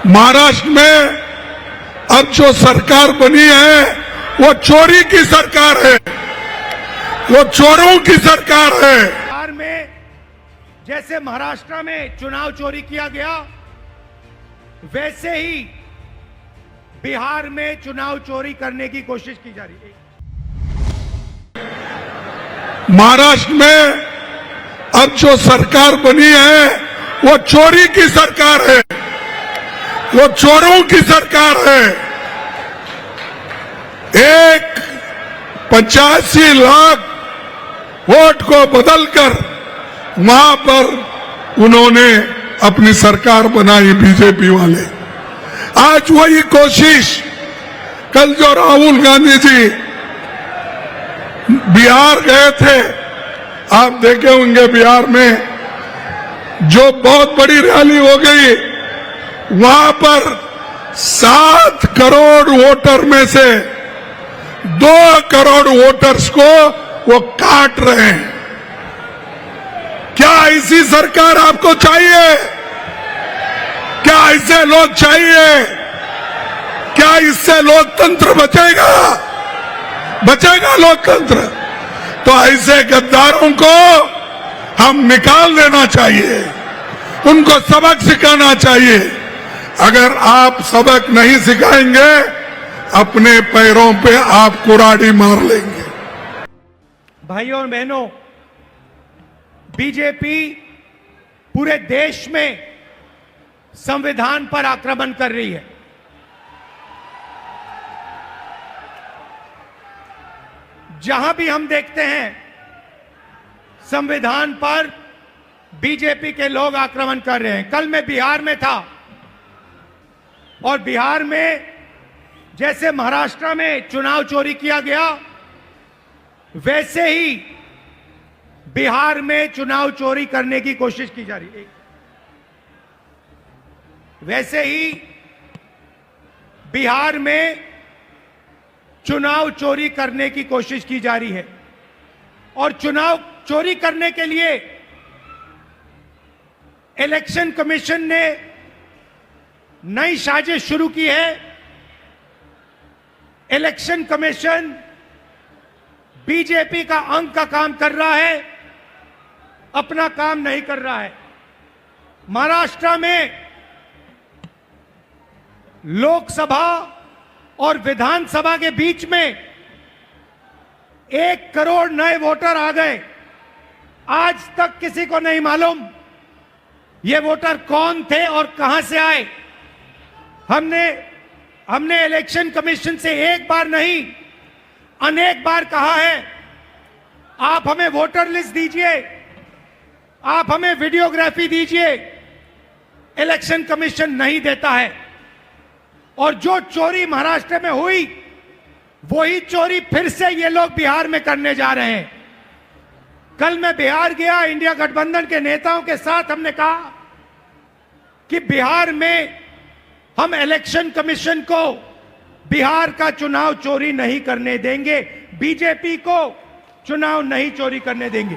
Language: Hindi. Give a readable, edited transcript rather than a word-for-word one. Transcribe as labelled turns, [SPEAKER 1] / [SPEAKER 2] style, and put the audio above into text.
[SPEAKER 1] महाराष्ट्र में अब जो सरकार बनी है वो चोरी की सरकार है, वो चोरों की सरकार है।
[SPEAKER 2] बिहार में जैसे महाराष्ट्र में चुनाव चोरी किया गया, वैसे ही बिहार में चुनाव चोरी करने की कोशिश की जा रही है।
[SPEAKER 1] महाराष्ट्र में अब जो सरकार बनी है वो चोरी की सरकार है, वो चोरों की सरकार है। 85 लाख वोट को बदलकर वहां पर उन्होंने अपनी सरकार बनाई बीजेपी वाले। आज वही कोशिश, कल जो राहुल गांधी जी बिहार गए थे, आप देखे होंगे बिहार में जो बहुत बड़ी रैली हो गई, वहां पर 7 करोड़ वोटर में से 2 करोड़ वोटर्स को वो काट रहे हैं। क्या ऐसी सरकार आपको चाहिए? क्या ऐसे लोग चाहिए? क्या इससे लोकतंत्र बचेगा? बचेगा लोकतंत्र? तो ऐसे गद्दारों को हम निकाल देना चाहिए, उनको सबक सिखाना चाहिए। अगर आप सबक नहीं सिखाएंगे, अपने पैरों पे आप कुराड़ी मार लेंगे।
[SPEAKER 2] भाइयों और बहनों, बीजेपी पूरे देश में संविधान पर आक्रमण कर रही है। जहां भी हम देखते हैं संविधान पर बीजेपी के लोग आक्रमण कर रहे हैं। कल मैं बिहार में था और बिहार में जैसे महाराष्ट्र में चुनाव चोरी किया गया, वैसे ही बिहार में चुनाव चोरी करने की कोशिश की जा रही है। वैसे ही बिहार में चुनाव चोरी करने की कोशिश की जा रही है और चुनाव चोरी करने के लिए इलेक्शन कमीशन ने नई साजिश शुरू की है। इलेक्शन कमीशन बीजेपी का अंग का काम कर रहा है, अपना काम नहीं कर रहा है। महाराष्ट्र में लोकसभा और विधानसभा के बीच में 1 करोड़ नए वोटर आ गए। आज तक किसी को नहीं मालूम ये वोटर कौन थे और कहां से आए। हमने इलेक्शन कमीशन से एक बार नहीं, अनेक बार कहा है, आप हमें वोटर लिस्ट दीजिए, आप हमें वीडियोग्राफी दीजिए। इलेक्शन कमीशन नहीं देता है और जो चोरी महाराष्ट्र में हुई, वही चोरी फिर से ये लोग बिहार में करने जा रहे हैं। कल मैं बिहार गया, इंडिया गठबंधन के नेताओं के साथ हमने कहा कि बिहार में हम इलेक्शन कमीशन को बिहार का चुनाव चोरी नहीं करने देंगे, बीजेपी को चुनाव नहीं चोरी करने देंगे।